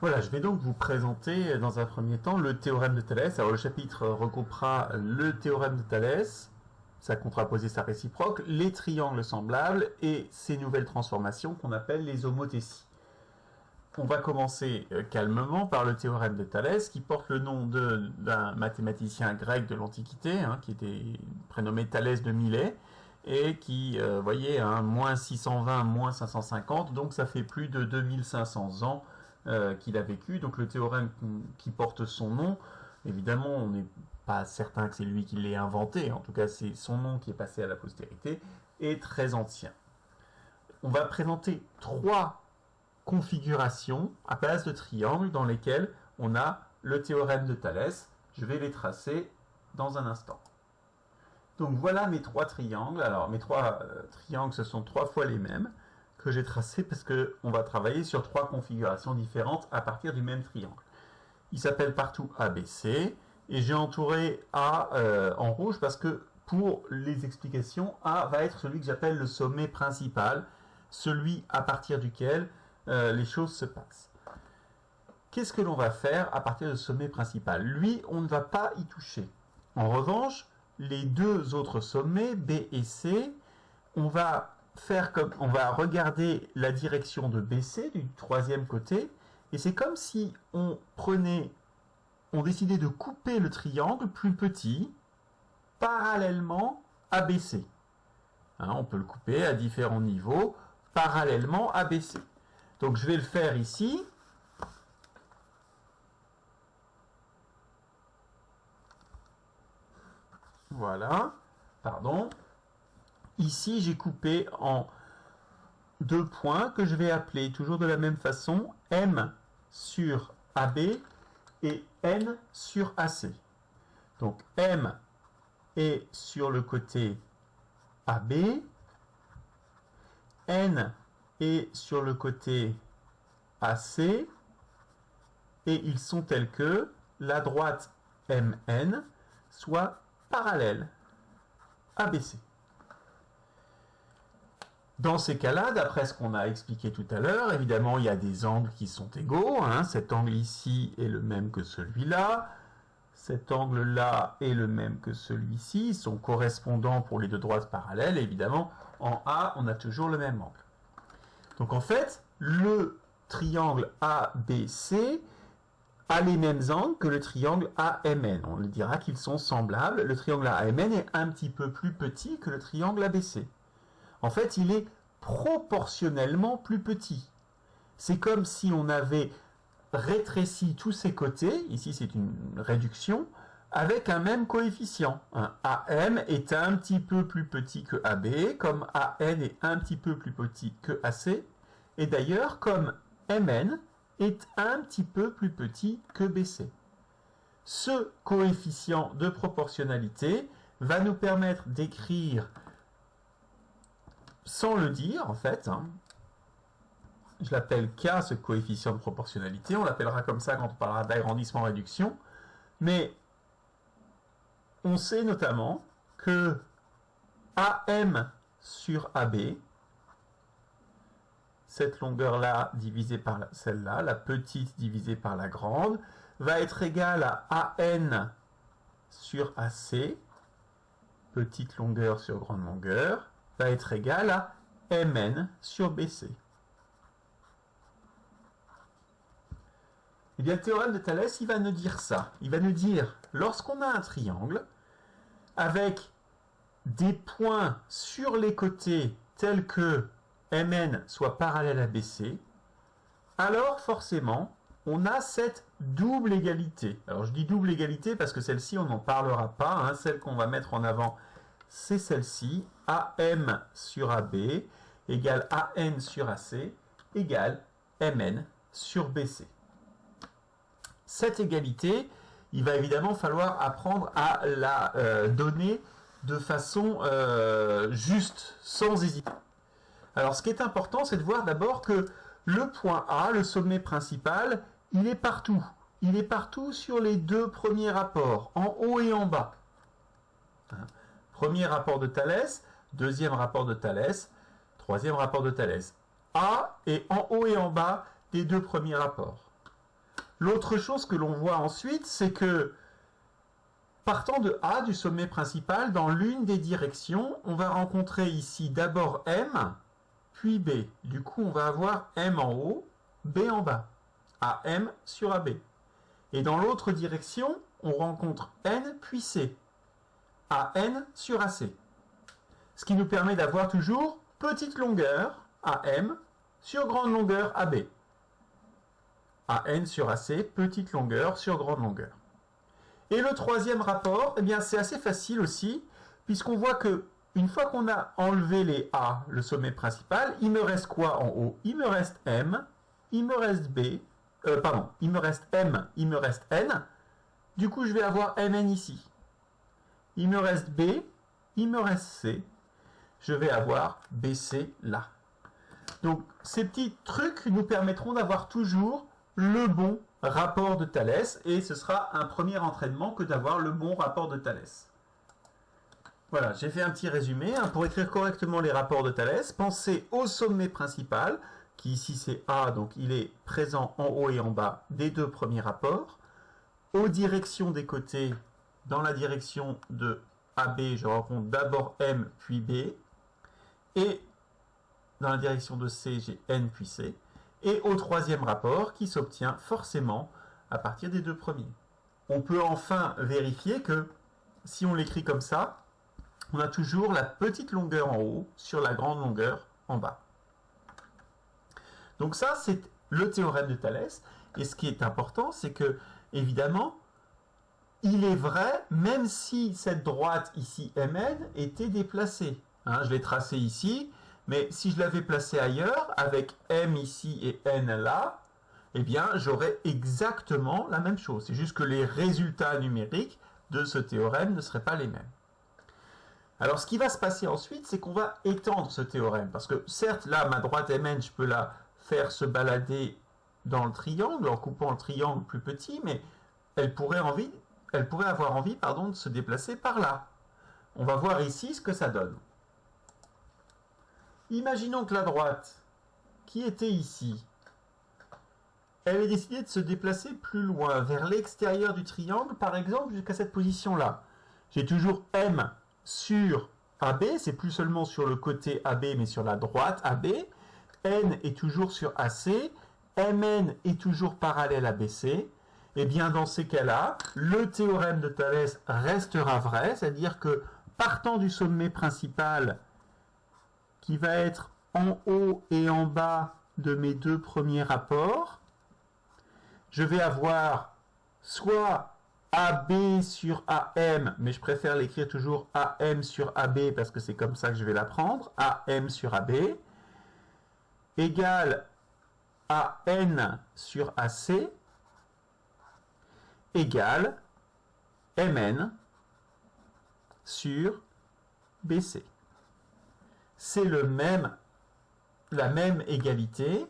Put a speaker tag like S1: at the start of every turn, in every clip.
S1: Voilà, je vais donc vous présenter dans un premier temps le théorème de Thalès. Alors le chapitre regroupera le théorème de Thalès, sa contraposée, sa réciproque, les triangles semblables et ces nouvelles transformations qu'on appelle les homothéties. On va commencer calmement par le théorème de Thalès qui porte le nom d'un mathématicien grec de l'Antiquité, qui était prénommé Thalès de Milet, et qui, voyez, moins 620, moins 550, donc ça fait plus de 2500 ans qu'il a vécu. Donc le théorème qui porte son nom, évidemment on n'est pas certain que c'est lui qui l'ait inventé, en tout cas c'est son nom qui est passé à la postérité, est très ancien. On va présenter trois configurations à base de triangles dans lesquelles on a le théorème de Thalès. Je vais les tracer dans un instant. Donc voilà mes trois triangles. Alors mes trois triangles, ce sont trois fois les mêmes que j'ai tracés parce qu'on va travailler sur trois configurations différentes à partir du même triangle. Il s'appelle partout ABC et j'ai entouré A en rouge parce que pour les explications, A va être celui que j'appelle le sommet principal, celui à partir duquel les choses se passent. Qu'est-ce que l'on va faire à partir du sommet principal? Lui, on ne va pas y toucher. En revanche, les deux autres sommets, B et C, on va regarder la direction de BC du troisième côté, et c'est comme si on décidait de couper le triangle plus petit parallèlement à BC. On peut le couper à différents niveaux parallèlement à BC. Donc je vais le faire ici. Voilà, pardon. Ici, j'ai coupé en deux points que je vais appeler toujours de la même façon M sur AB et N sur AC. Donc M est sur le côté AB, N est sur le côté AC, et ils sont tels que la droite MN soit parallèle à BC. Dans ces cas-là, d'après ce qu'on a expliqué tout à l'heure, évidemment, il y a des angles qui sont égaux. Cet angle ici est le même que celui-là. Cet angle-là est le même que celui-ci. Ils sont correspondants pour les deux droites parallèles. Et évidemment, en A, on a toujours le même angle. Donc en fait, le triangle ABC a les mêmes angles que le triangle AMN. On le dira qu'ils sont semblables. Le triangle AMN est un petit peu plus petit que le triangle ABC. En fait, il est proportionnellement plus petit. C'est comme si on avait rétréci tous ses côtés, ici c'est une réduction, avec un même coefficient. AM est un petit peu plus petit que AB, comme AN est un petit peu plus petit que AC, et d'ailleurs comme MN est un petit peu plus petit que BC. Ce coefficient de proportionnalité va nous permettre d'écrire, sans le dire en fait, je l'appelle K, ce coefficient de proportionnalité, on l'appellera comme ça quand on parlera d'agrandissement-réduction, mais on sait notamment que AM sur AB, cette longueur-là divisée par celle-là, la petite divisée par la grande, va être égale à AN sur AC, petite longueur sur grande longueur, va être égale à MN sur BC. Eh bien, le théorème de Thalès, il va nous dire ça. Il va nous dire, lorsqu'on a un triangle, avec des points sur les côtés tels que MN soit parallèle à BC, alors forcément, on a cette double égalité. Alors je dis double égalité parce que celle-ci, on n'en parlera pas. Celle qu'on va mettre en avant, c'est celle-ci. AM sur AB égale AN sur AC égale MN sur BC. Cette égalité, il va évidemment falloir apprendre à la donner de façon juste, sans hésiter. Alors ce qui est important, c'est de voir d'abord que le point A, le sommet principal, il est partout. Il est partout sur les deux premiers rapports, en haut et en bas. Premier rapport de Thalès, deuxième rapport de Thalès, troisième rapport de Thalès. A est en haut et en bas des deux premiers rapports. L'autre chose que l'on voit ensuite, c'est que partant de A, du sommet principal, dans l'une des directions, on va rencontrer ici d'abord M, puis B. Du coup, on va avoir M en haut, B en bas. AM sur AB. Et dans l'autre direction, on rencontre N puis C. AN sur AC. Ce qui nous permet d'avoir toujours petite longueur AM sur grande longueur AB. AN sur AC, petite longueur sur grande longueur. Et le troisième rapport, eh bien c'est assez facile aussi, puisqu'on voit que une fois qu'on a enlevé les A, le sommet principal, il me reste quoi en haut? Il me reste M, il me reste B, il me reste M, il me reste N. Du coup, je vais avoir Mn ici. Il me reste B, il me reste C. Je vais avoir BC là. Donc, ces petits trucs nous permettront d'avoir toujours le bon rapport de Thalès, et ce sera un premier entraînement que d'avoir le bon rapport de Thalès. Voilà, j'ai fait un petit résumé. Pour écrire correctement les rapports de Thalès, pensez au sommet principal, qui ici c'est A, donc il est présent en haut et en bas des deux premiers rapports. Aux directions des côtés, dans la direction de AB, je rencontre d'abord M puis B, et dans la direction de C, j'ai N puis C, et au troisième rapport qui s'obtient forcément à partir des deux premiers. On peut enfin vérifier que si on l'écrit comme ça, on a toujours la petite longueur en haut sur la grande longueur en bas. Donc ça, c'est le théorème de Thalès. Et ce qui est important, c'est que, évidemment, il est vrai, même si cette droite ici, Mn, était déplacée. Je l'ai tracée ici, mais si je l'avais placée ailleurs, avec M ici et N là, eh bien, j'aurais exactement la même chose. C'est juste que les résultats numériques de ce théorème ne seraient pas les mêmes. Alors, ce qui va se passer ensuite, c'est qu'on va étendre ce théorème. Parce que, certes, là, ma droite Mn, je peux la faire se balader dans le triangle, en coupant le triangle plus petit, mais elle pourrait avoir envie de se déplacer par là. On va voir ici ce que ça donne. Imaginons que la droite, qui était ici, elle ait décidé de se déplacer plus loin, vers l'extérieur du triangle, par exemple, jusqu'à cette position-là. J'ai toujours M sur AB, c'est plus seulement sur le côté AB, mais sur la droite AB. N est toujours sur AC, Mn est toujours parallèle à BC. Et bien dans ces cas-là, le théorème de Thalès restera vrai, c'est-à-dire que partant du sommet principal, qui va être en haut et en bas de mes deux premiers rapports, je vais avoir soit AB sur AM, mais je préfère l'écrire toujours AM sur AB parce que c'est comme ça que je vais l'apprendre, AM sur AB, égale AN sur AC, égale Mn sur BC. C'est la même égalité.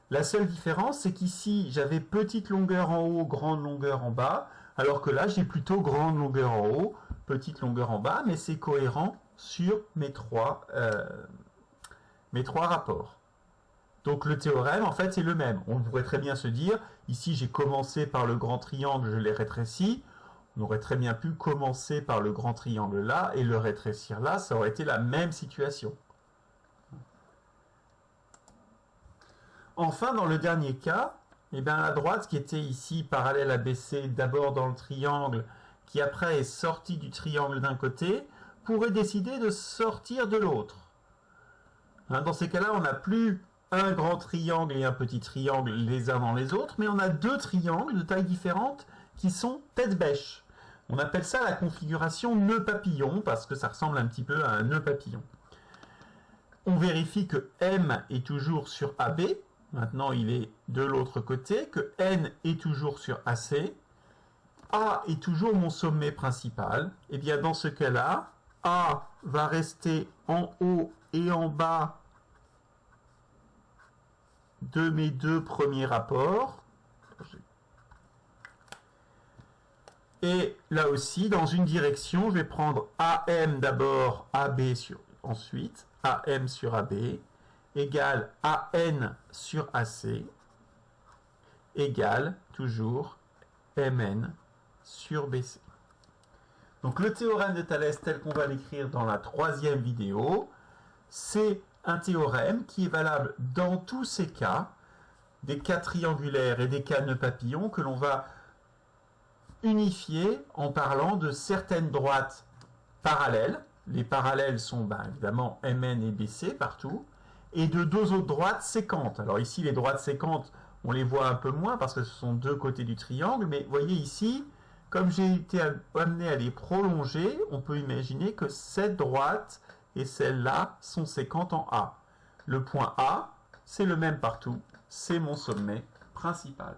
S1: La seule différence, c'est qu'ici, j'avais petite longueur en haut, grande longueur en bas, alors que là, j'ai plutôt grande longueur en haut, petite longueur en bas, mais c'est cohérent sur mes trois rapports. Donc le théorème, en fait, c'est le même. On pourrait très bien se dire, ici, j'ai commencé par le grand triangle, je l'ai rétréci. On aurait très bien pu commencer par le grand triangle là et le rétrécir là, ça aurait été la même situation. Enfin, dans le dernier cas, eh bien, la droite qui était ici parallèle à BC, d'abord dans le triangle, qui après est sortie du triangle d'un côté, pourrait décider de sortir de l'autre. Dans ces cas-là, on n'a plus un grand triangle et un petit triangle les uns dans les autres, mais on a deux triangles de taille différente qui sont tête-bêche. On appelle ça la configuration nœud papillon, parce que ça ressemble un petit peu à un nœud papillon. On vérifie que M est toujours sur AB, maintenant il est de l'autre côté, que N est toujours sur AC, A est toujours mon sommet principal, et bien dans ce cas-là, A va rester en haut et en bas de mes deux premiers rapports. Et là aussi, dans une direction, je vais prendre AM d'abord, AB ensuite, AM sur AB, égale AN sur AC, égale toujours Mn sur Bc. Donc le théorème de Thalès tel qu'on va l'écrire dans la troisième vidéo, c'est un théorème qui est valable dans tous ces cas, des cas triangulaires et des cas nœuds papillons, que l'on va unifier en parlant de certaines droites parallèles. Les parallèles sont évidemment Mn et Bc partout, et de deux autres droites séquentes. Alors ici, les droites séquentes, on les voit un peu moins parce que ce sont deux côtés du triangle, mais vous voyez ici, comme j'ai été amené à les prolonger, on peut imaginer que cette droite et celle-là sont séquentes en A. Le point A, c'est le même partout, c'est mon sommet principal.